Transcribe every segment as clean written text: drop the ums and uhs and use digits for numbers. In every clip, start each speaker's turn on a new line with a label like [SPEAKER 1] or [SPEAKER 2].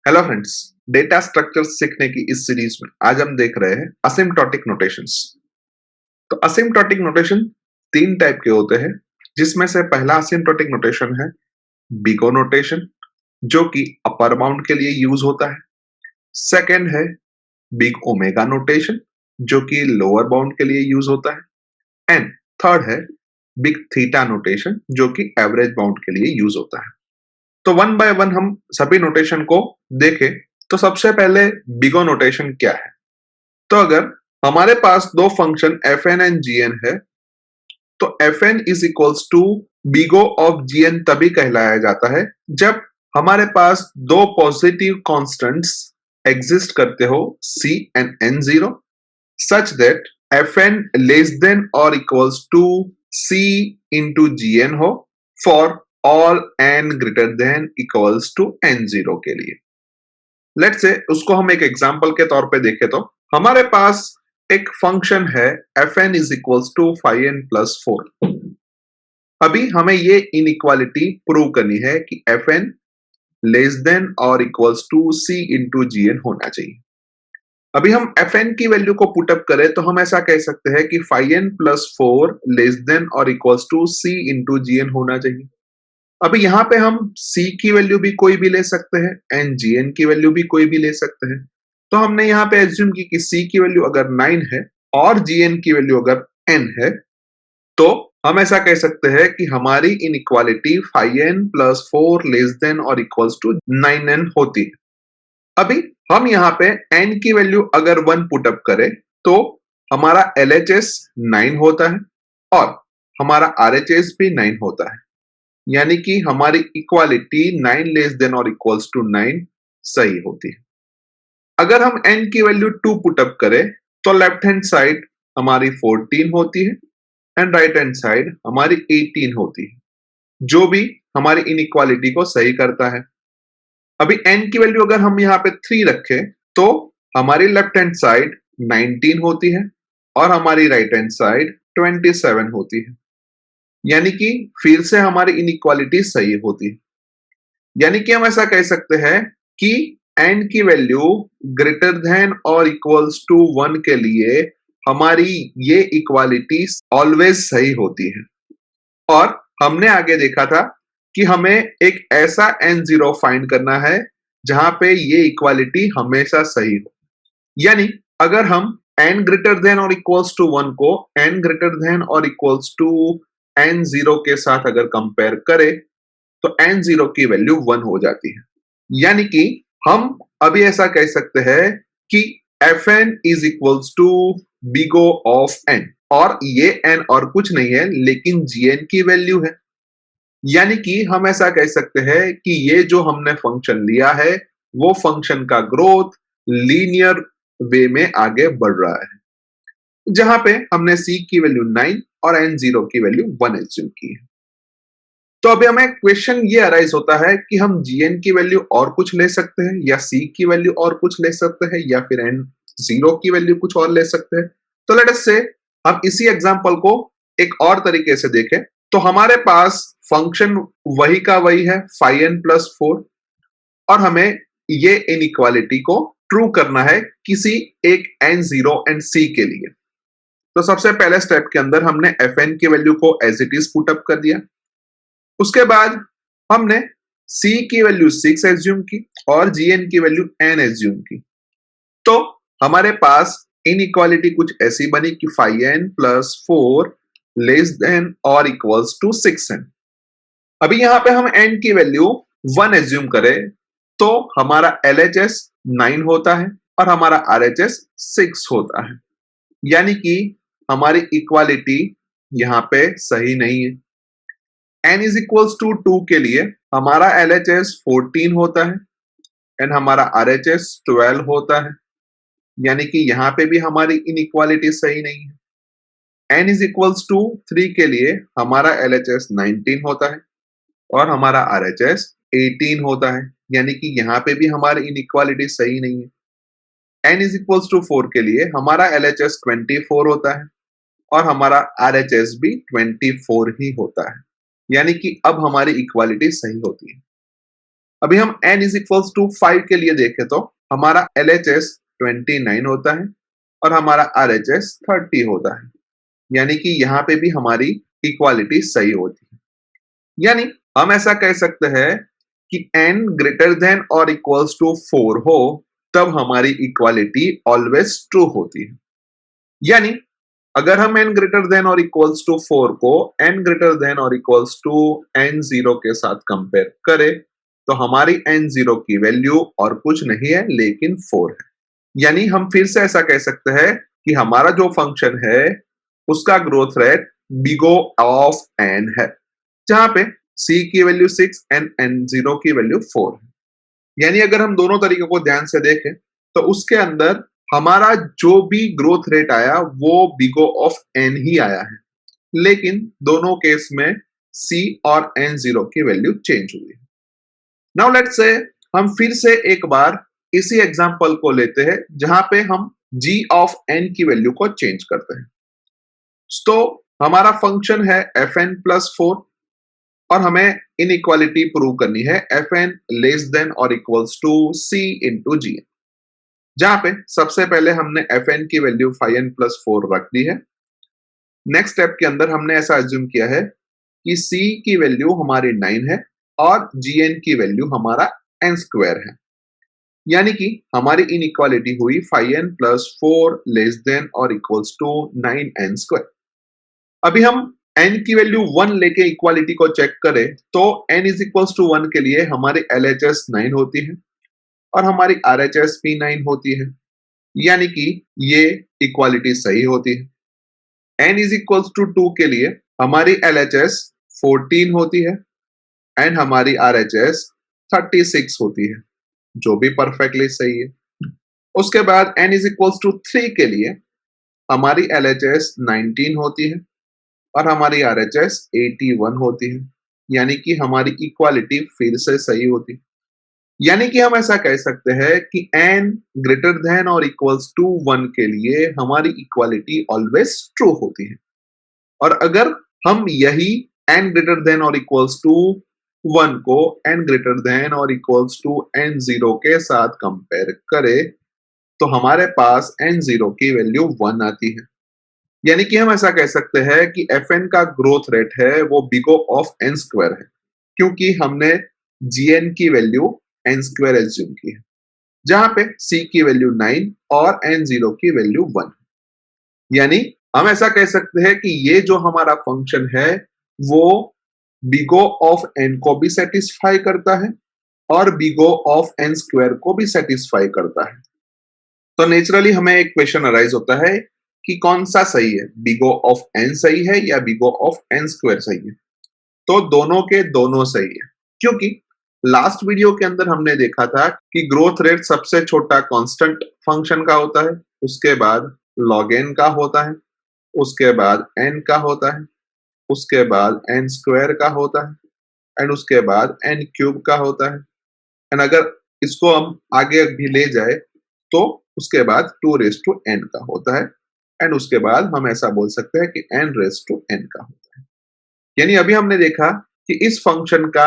[SPEAKER 1] Hello friends, data structures सीखने की इस सीरीज में आज हम देख रहे हैं असिम्प्टोटिक नोटेशंस। तो असिम्प्टोटिक नोटेशन तीन टाइप के होते हैं, जिसमें से पहला असिम्प्टोटिक नोटेशन है बिगो नोटेशन, जो कि अपर बाउंड के लिए यूज होता है। सेकंड है बिग ओमेगा नोटेशन, जो कि लोअर बाउंड के लिए यूज होता है। एंड थर्ड है बिग थीटा नोटेशन, जो कि एवरेज बाउंड के लिए यूज होता है। तो वन बाय वन हम सभी नोटेशन को देखें। तो सबसे पहले बिगो नोटेशन क्या है। तो अगर हमारे पास दो function F N and ji N है, तो F N is equals to big O of G N तभी कहलाया जाता है जब हमारे पास दो पॉजिटिव कॉन्स्टेंट्स एग्जिस्ट करते हो c and n zero, such that f N less than और equals to C into ji n हो for all n greater than equals to n zero के लिए। लेट्स से उसको हम एक एग्जांपल के तौर पे देखें तो हमारे पास एक फंक्शन है F N is equals to 5n+4। अभी हमें ये इनइक्वालिटी प्रूव करनी है कि एफ एन लेस देन और equals to C into ji N होना चाहिए। अभी हम एफ एन की वैल्यू को पुटअप करें तो हम ऐसा कह सकते हैं कि 5n+4 लेस देन और equals to C into ji N होना चाहिए। अभी यहाँ पे हम c की वैल्यू भी कोई भी ले सकते हैं एंड gn की वैल्यू भी कोई भी ले सकते हैं। तो हमने यहाँ पे एज्यूम की कि c की वैल्यू अगर 9 है और gn की वैल्यू अगर n है, तो हम ऐसा कह सकते हैं कि हमारी इनइक्वालिटी 5n+4 लेस देन और इक्वल्स टू 9n होती है। अभी हम यहाँ पे n की वैल्यू अगर 1 पुटअप करें तो हमारा LHS 9 होता है और हमारा RHS भी 9 होता है, यानी कि हमारी इक्वालिटी 9 लेस देन और इक्वल्स टू 9 सही होती है। अगर हम n की वैल्यू 2 पुटअप करें तो लेफ्ट हैंड साइड हमारी 14 होती है एंड राइट हैंड साइड हमारी 18 होती है, जो भी हमारी इनइक्वालिटी को सही करता है। अभी n की वैल्यू अगर हम यहाँ पे 3 रखें तो हमारी लेफ्ट हैंड साइड 19 होती है और हमारी राइट हैंड साइड 27 होती है, यानी कि फिर से हमारी इनइक्वालिटी सही होती है। यानी कि हम ऐसा कह सकते हैं कि n की वैल्यू ग्रेटर देन और इक्वल्स टू 1 के लिए हमारी ये इक्वालिटी ऑलवेज सही होती है। और हमने आगे देखा था कि हमें एक ऐसा n0 फाइंड करना है जहां पे ये इक्वालिटी हमेशा सही हो। यानी अगर हम n ग्रेटर देन और इक्वल्स टू 1 को n ग्रेटर देन और इक्वल्स टू n0 के साथ अगर कंपेयर करें तो n0 की वैल्यू 1 हो जाती है। यानी कि हम अभी ऐसा कह सकते हैं कि F N is equals to big O of n, और ये n और कुछ नहीं है लेकिन gn की वैल्यू है। यानी कि हम ऐसा कह सकते हैं कि ये जो हमने फंक्शन लिया है वो फंक्शन का ग्रोथ लीनियर वे में आगे बढ़ रहा है, जहां पे हमने c की वैल्यू 9 और n0 की वैल्यू 1 एज्यूम की है। तो अभी हमें क्वेश्चन ये अराइज होता है कि हम gn की वैल्यू और कुछ ले सकते हैं या c की वैल्यू और कुछ ले सकते हैं या फिर n0 की वैल्यू कुछ और ले सकते हैं। तो लेट अस से हम इसी एग्जांपल को एक और तरीके से देखें तो हमारे पास फंक्शन वही का वही है 5n+4 और हमें ये इनइक्वालिटी को ट्रू करना है किसी एक n0 एंड c के लिए। तो सबसे पहले स्टेप के अंदर हमने fn की वैल्यू को as it is put up कर दिया। उसके बाद हमने c की वैल्यू 6 एज्यूम की और gn की वैल्यू n एज्यूम की। तो हमारे पास इनइक्वालिटी कुछ ऐसी बनी कि 5n+4 लेस देन और इक्वल्स टू 6n। अभी यहां पे हम n की वैल्यू 1 एज्यूम करें तो हमारा LHS 9 होता है और हमारा RHS 6 होता है, यानी कि हमारी इक्वालिटी यहां पे सही नहीं है। n इज इक्वल्स टू 2 के लिए हमारा LHS 14 होता है एंड हमारा RHS 12 होता है, यानी कि यहां पे भी हमारी इनइक्वालिटी सही नहीं है। n इज इक्वल्स टू 3 के लिए हमारा LHS 19 होता है और हमारा RHS 18 होता है, यानी कि यहां पे भी हमारी इनइक्वालिटी सही नहीं है। n इज इक्वल्स टू 4 के लिए हमारा LHS 24 होता है और हमारा RHS भी 24 ही होता है, यानी कि अब हमारी इक्वालिटी सही होती है। अभी हम n इज इक्वल्स टू 5 के लिए देखें तो हमारा LHS 29 होता है और हमारा RHS 30 होता है, यानी कि यहाँ पे भी हमारी इक्वालिटी सही होती है। यानी हम ऐसा कह सकते हैं कि n ग्रेटर देन और इक्वल्स टू 4 हो तब हमारी इक्वालिटी ऑलवेज ट्रू होती है। यानी अगर हम n ग्रेटर देन और इक्वल्स टू 4 को n ग्रेटर देन और इक्वल्स टू n0 के साथ कंपेयर करें तो हमारी n0 की वैल्यू और कुछ नहीं है लेकिन 4 है। यानी हम फिर से ऐसा कह सकते हैं कि हमारा जो फंक्शन है उसका growth rate big O of n है, जहां पे c की वैल्यू 6 एंड n0 की वैल्यू 4 है। यानी अगर हम दोनों तरीकों को ध्यान से देखें तो उसके अंदर हमारा जो भी ग्रोथ रेट आया वो बिग O ऑफ n ही आया है, लेकिन दोनों केस में c और n0 की वैल्यू चेंज हुई है। नाउ लेट्स से हम फिर से एक बार इसी एग्जांपल को लेते हैं जहां पे हम g ऑफ n की वैल्यू को चेंज करते हैं। तो हमारा फंक्शन है fn प्लस 4 और हमें इनइक्वालिटी प्रूव करनी है fn लेस देन और equals to c into gn, जहां पे सबसे पहले हमने fn की वैल्यू 5n प्लस 4 रख दी है। नेक्स्ट स्टेप के अंदर हमने ऐसा अज्यूम किया है कि c की वैल्यू हमारी 9 है और gn की वैल्यू हमारा n स्क्वायर है, यानी कि हमारी इनइक्वालिटी हुई 5n प्लस 4 लेस देन और इक्वल्स टू 9n स्क्वायर। अभी हम n की वैल्यू 1 लेके इक्वालिटी को चेक करें तो n इज इक्वल्स टू 1 के लिए हमारी LHS 9 होती है और हमारी RHS भी 9 होती है, यानी कि ये इक्वालिटी सही होती है। n इज इक्वल्स टू 2 के लिए हमारी LHS 14 होती है एंड हमारी RHS 36 होती है, जो भी परफेक्टली सही है। उसके बाद n इज इक्वल्स टू 3 के लिए हमारी LHS 19 होती है और हमारी RHS 81 होती है, यानी कि हमारी इक्वालिटी फिर से सही होती है। यानी कि हम ऐसा कह सकते हैं कि n ग्रेटर देन और इक्वल्स टू 1 के लिए हमारी इक्वालिटी ऑलवेज ट्रू होती है, और अगर हम यही n ग्रेटर देन और इक्वल्स टू 1 को n ग्रेटर देन और इक्वल्स टू n0 के साथ कंपेयर करें तो हमारे पास n0 की वैल्यू 1 आती है। यानी कि हम ऐसा कह सकते हैं कि fn का ग्रोथ रेट है वो big O of n square है, क्योंकि हमने gn की वैल्यू n स्क्वायर एज्यूम की है, जहां पे c की वैल्यू 9 और n0 की वैल्यू 1। यानी हम ऐसा कह सकते हैं कि ये जो हमारा फंक्शन है वो बिग O ऑफ n को भी सेटिस्फाई करता है और big O of n square को भी सेटिस्फाई करता है। तो नेचुरली हमें एक क्वेश्चन अराइज होता है कि कौन सा सही है, बिग O ऑफ n सही है या big O of n square सही है। तो दोनों के दोनों सही है, क्योंकि लास्ट वीडियो के अंदर हमने देखा था कि ग्रोथ रेट सबसे छोटा कांस्टेंट फंक्शन का होता है, उसके बाद log n का होता है, उसके बाद n का होता है, उसके बाद n स्क्वायर का होता है एंड उसके बाद n क्यूब का होता है। एंड अगर इसको हम आगे भी ले जाए तो उसके बाद 2 रेज टू n का होता है एंड उसके बाद हम ऐसा बोल सकते हैं कि n रेज टू n का होता है। यानी अभी हमने देखा कि इस फंक्शन का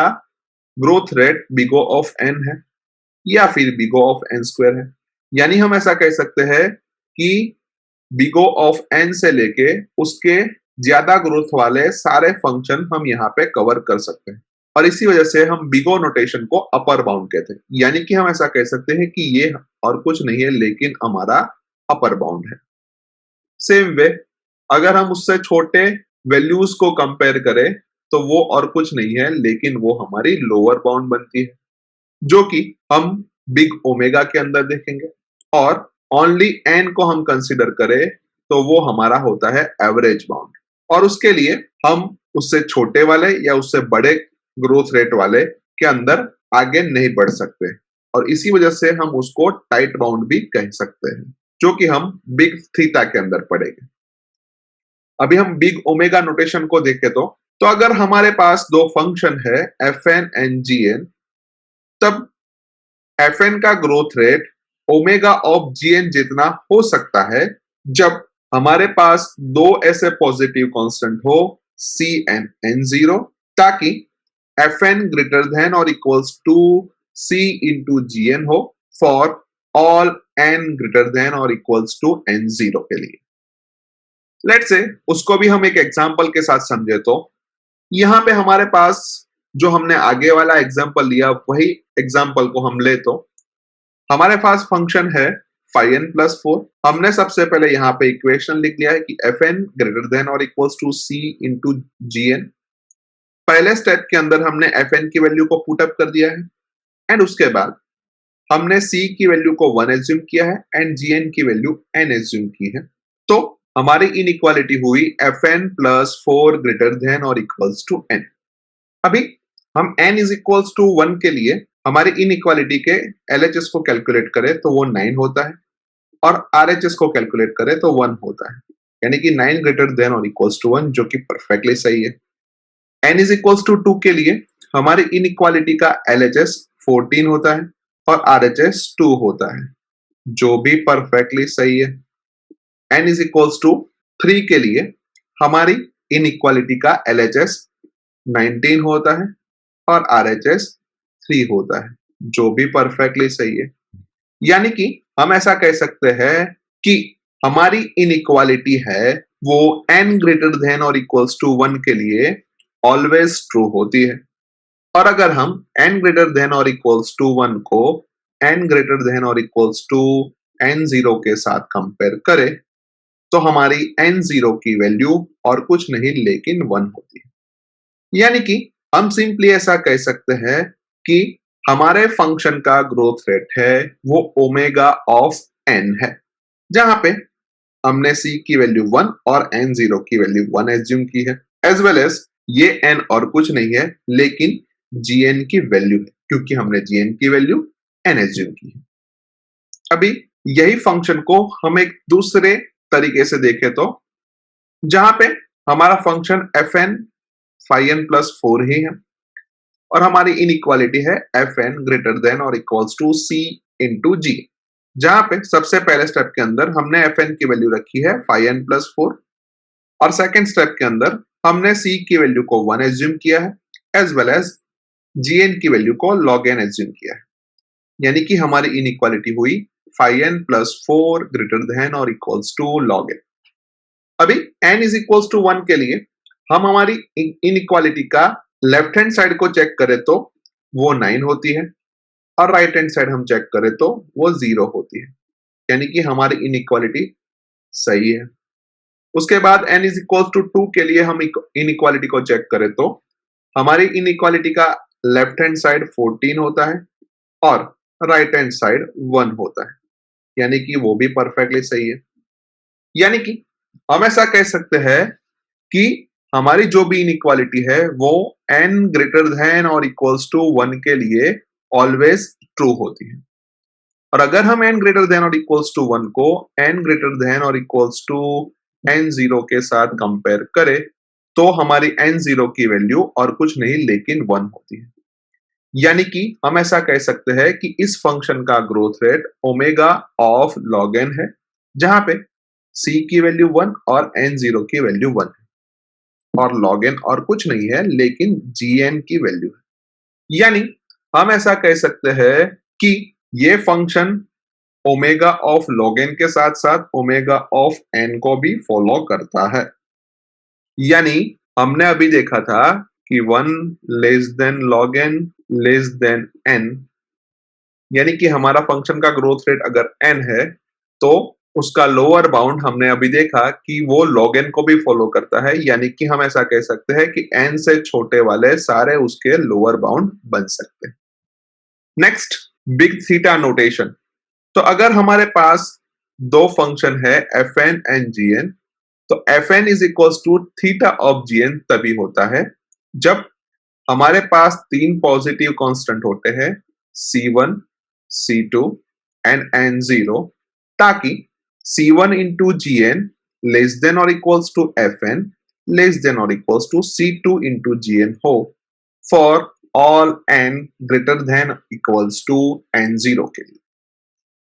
[SPEAKER 1] growth rate big O of n है या फिर big O of n square है। यानी हम ऐसा कह सकते हैं कि बिग O ऑफ n से लेके उसके ज्यादा ग्रोथ वाले सारे फंक्शन हम यहाँ पे कवर कर सकते हैं, और इसी वजह से हम बिग O नोटेशन को अपर बाउंड कहते हैं। यानी कि हम ऐसा कह सकते हैं कि ये और कुछ नहीं है लेकिन हमारा अपर बाउंड है। सेम वे अगर हम उससे छोटे वैल्यूज को कंपेयर करें तो वो और कुछ नहीं है लेकिन वो हमारी लोअर बाउंड बनती है, जो कि हम बिग ओमेगा के अंदर देखेंगे। और ओनली n को हम कंसीडर करें तो वो हमारा होता है एवरेज बाउंड, और उसके लिए हम उससे छोटे वाले या उससे बड़े ग्रोथ रेट वाले के अंदर आगे नहीं बढ़ सकते, और इसी वजह से हम उसको टाइट बाउंड भी कह सकते हैं, जो कि हम बिग थीटा के अंदर पढ़ेंगे। अभी हम बिग ओमेगा नोटेशन को देखें तो अगर हमारे पास दो फंक्शन है fn एंड gn, तब fn का growth rate omega of gn जितना हो सकता है जब हमारे पास दो ऐसे पॉजिटिव कांस्टेंट हो c एंड n0, ताकि fn ग्रेटर देन और equals to C into ji n हो for all n greater than और इक्वल्स टू n0 के लिए। लेट्स से उसको भी हम एक एग्जांपल के साथ समझे तो यहां पे हमारे पास जो हमने आगे वाला एग्जांपल लिया वही एग्जांपल को हम ले तो हमारे पास फंक्शन है फाइव एन प्लस फोर। हमने सबसे पहले यहाँ पे इक्वेशन लिख लिया है कि एफ एन ग्रेटर देन और equals to C into ji N. पहले स्टेप के अंदर हमने एफ एन की वैल्यू को पुट अप कर दिया है एंड उसके बाद हमने सी की वैल्यू को वन एज्यूम किया है एंड जी एन की वैल्यू एन एज्यूम की है। तो हमारी इनइक्वालिटी हुई F N plus four greater than और इक्वल्स टू एन। अभी हम n इज इक्वल्स टू 1 के लिए हमारी इनइक्वालिटी के LHS को कैलकुलेट करें तो वो 9 होता है और RHS को कैलकुलेट करें तो 1 होता है, यानी कि 9 ग्रेटर देन और इक्वल्स टू 1, जो कि परफेक्टली सही है। n इज इक्वल्स टू 2 के लिए हमारी इनइक्वालिटी का LHS 14 होता है और RHS 2 होता है, जो भी परफेक्टली सही है। n इज इक्वल्स टू 3 के लिए हमारी इनइक्वालिटी का LHS 19 होता है और RHS 3 होता है, जो भी परफेक्टली सही है। यानी कि हम ऐसा कह सकते हैं कि हमारी इनइक्वालिटी है वो n ग्रेटर देन और इक्वल्स टू 1 के लिए ऑलवेज ट्रू होती है। और अगर हम n ग्रेटर देन और इक्वल्स टू 1 को n ग्रेटर देन और इक्वल्स टू n0 के साथ कंपेयर करें तो हमारी n0 की वैल्यू और कुछ नहीं लेकिन 1 होती है। यानी कि हम सिंपली ऐसा कह सकते हैं कि हमारे फंक्शन का ग्रोथ रेट है वो ओमेगा ऑफ n है, जहां पे हमने c की वैल्यू 1 और n0 की वैल्यू 1 एज्यूम की है, एज वेल एज ये n और कुछ नहीं है लेकिन gn की वैल्यू है, क्योंकि हमने gn की वैल्यू n एज्यूम की है। अभी यही फंक्शन को हम एक दूसरे तरीके से देखें तो जहां पे हमारा function F n five N plus four ही है और हमारी इनइक्वालिटी है एफ एन ग्रेटर देन और equals to C into g, जहां पे सबसे पहले स्टेप के अंदर हमने एफ एन की वैल्यू रखी है फाइव एन प्लस फोर और सेकेंड स्टेप के अंदर हमने सी की वैल्यू को 1 एज्यूम किया है as well as G N की वैल्यू को लॉग एन एज्यूम किया है। यानी कि हमारी इनइक्वालिटी हुई five N plus four greater than और इक्वल्स टू लॉग एन। अभी n इज इक्वल्स टू 1 के लिए हम हमारी इनइक्वालिटी का लेफ्ट हैंड साइड को चेक करें तो वो 9 होती है और राइट हैंड साइड हम चेक करें तो वो 0 होती है, यानी कि हमारी इनइक्वालिटी सही है। उसके बाद n इज इक्वल्स टू 2 के लिए हम इनइक्वालिटी को चेक करें तो हमारी इनइक्वालिटी का लेफ्ट हैंड साइड 14 होता है और राइट हैंड साइड 1 होता है, यानी कि वो भी परफेक्टली सही है। यानी कि हम ऐसा कह सकते हैं कि हमारी जो भी इनइक्वालिटी है वो n ग्रेटर देन और इक्वल्स टू 1 के लिए ऑलवेज ट्रू होती है। और अगर हम n ग्रेटर देन और इक्वल्स टू 1 को n ग्रेटर देन और इक्वल्स टू n0 के साथ कंपेयर करें तो हमारी n0 की वैल्यू और कुछ नहीं लेकिन 1 होती है। यानी कि हम ऐसा कह सकते हैं कि इस फंक्शन का growth rate omega of log n है, जहां पे c की वैल्यू 1 और n0 की वैल्यू 1 है और log n और कुछ नहीं है लेकिन gn की वैल्यू है। यानी हम ऐसा कह सकते हैं कि ये function omega of log n के साथ साथ ओमेगा ऑफ n को भी फॉलो करता है। यानी हमने अभी देखा था कि 1 less than log n less then n, यानी कि हमारा फंक्शन का ग्रोथ रेट अगर n है तो उसका लोअर बाउंड हमने अभी देखा कि वो log n को भी फॉलो करता है, यानी कि हम ऐसा कह सकते हैं कि n से छोटे वाले सारे उसके लोअर बाउंड बन सकते हैं। Next, big theta notation. तो अगर हमारे पास दो फंक्शन है F N and ji n, तो F N is equals to theta of G N तभी होता है जब हमारे पास तीन पॉजिटिव कांस्टेंट होते हैं C1, C2 एंड N0, ताकि C1 इंटू जी एन लेस देन और equals to f N less than और equals to C2 into ji n हो for all n greater than equals to N0 के लिए।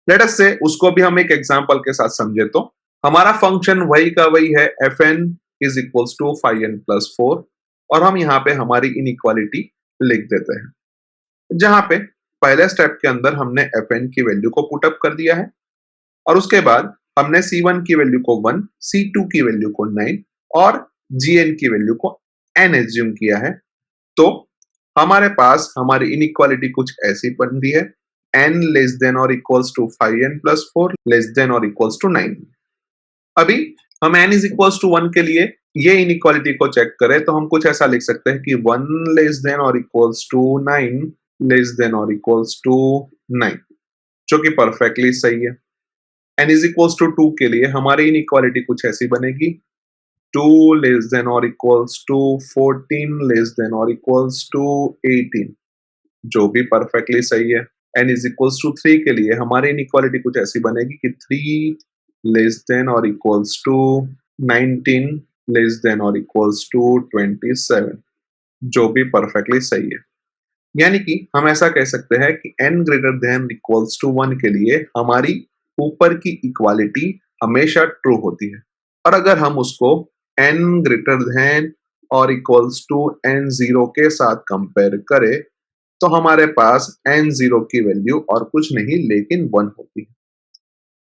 [SPEAKER 1] Let us से उसको भी हम एक एग्जांपल के साथ समझे तो हमारा फंक्शन वही का वही है F N is equals to five N plus four और हम यहाँ पे हमारी इनइक्वालिटी लिख देते हैं, जहां पे पहले स्टेप के अंदर हमने fn की वैल्यू को पुट अप कर दिया है और उसके बाद हमने C1 की वैल्यू को 1, C2 की वैल्यू को 9 और Gn की वैल्यू को n एज्यूम किया है। तो हमारे पास हमारी इनइक्वालिटी कुछ ऐसी बनती है, n लेस देन और equals to 5n plus 4 less than और इक्वल्स टू 9। अभी हम n इज इक्वल्स टू 1 के लिए ये इनइक्वालिटी को चेक करें तो हम कुछ ऐसा लिख सकते हैं कि 1 लेस देन और इक्वल्स टू 9 लेस देन और इक्वल्स टू 9, जो कि परफेक्टली सही है। n इज इक्वल्स टू 2 के लिए हमारी इनइक्वालिटी कुछ ऐसी बनेगी, 2 लेस देन और इक्वल्स टू 14 लेस देन और इक्वल्स टू 18, जो भी परफेक्टली सही है। n इज इक्वल्स टू 3 के लिए हमारी इनइक्वालिटी कुछ ऐसी बनेगी कि 3 लेस देन और इक्वल्स टू 19 लेस देन और इक्वल्स टू 27, जो भी परफेक्टली सही है। यानी कि हम ऐसा कह सकते हैं कि n greater than equals to 1 के लिए हमारी ऊपर की इक्वालिटी हमेशा ट्रू होती है और अगर हम उसको n ग्रेटर देन और इक्वल्स टू n0 के साथ कंपेयर करें तो हमारे पास n0 की वैल्यू और कुछ नहीं लेकिन 1 होती है।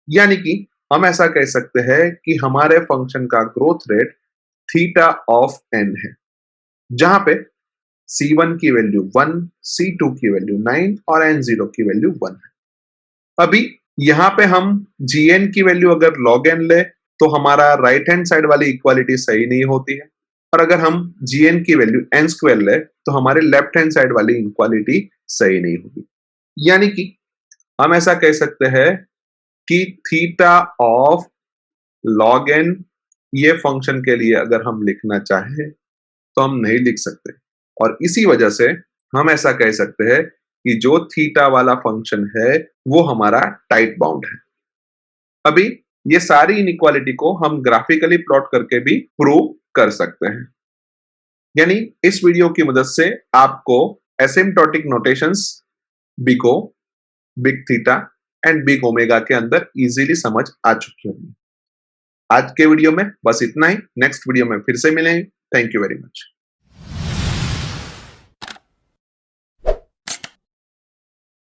[SPEAKER 1] यानी कि हम ऐसा कह सकते हैं कि हमारे फंक्शन का growth rate theta of n है, जहां पे C1 की वैल्यू 1, C2 की वैल्यू 9 और n0 की वैल्यू 1 है। अभी यहां पे हम gn की वैल्यू अगर log n ले तो हमारा राइट हैंड साइड वाली इक्वालिटी सही नहीं होती है और अगर हम gn की वैल्यू n स्क्वायर ले तो हमारे लेफ्ट हैंड साइड वाली इक्वालिटी सही नहीं होगी। यानी कि हम ऐसा कह सकते हैं कि थीटा ऑफ log n ये फंक्शन के लिए अगर हम लिखना चाहें तो हम नहीं लिख सकते और इसी वजह से हम ऐसा कह सकते हैं कि जो थीटा वाला फंक्शन है वो हमारा टाइट बाउंड है। अभी ये सारी इनइक्वालिटी को हम ग्राफिकली प्लॉट करके भी प्रूव कर सकते हैं। यानी इस वीडियो की मदद से आपको asymptotic notations big O, big theta and big omega के अंदर इजीली समझ आ चुकी होगी। आज के वीडियो में बस इतना ही। नेक्स्ट वीडियो में फिर से मिलेंगे। Thank you very much.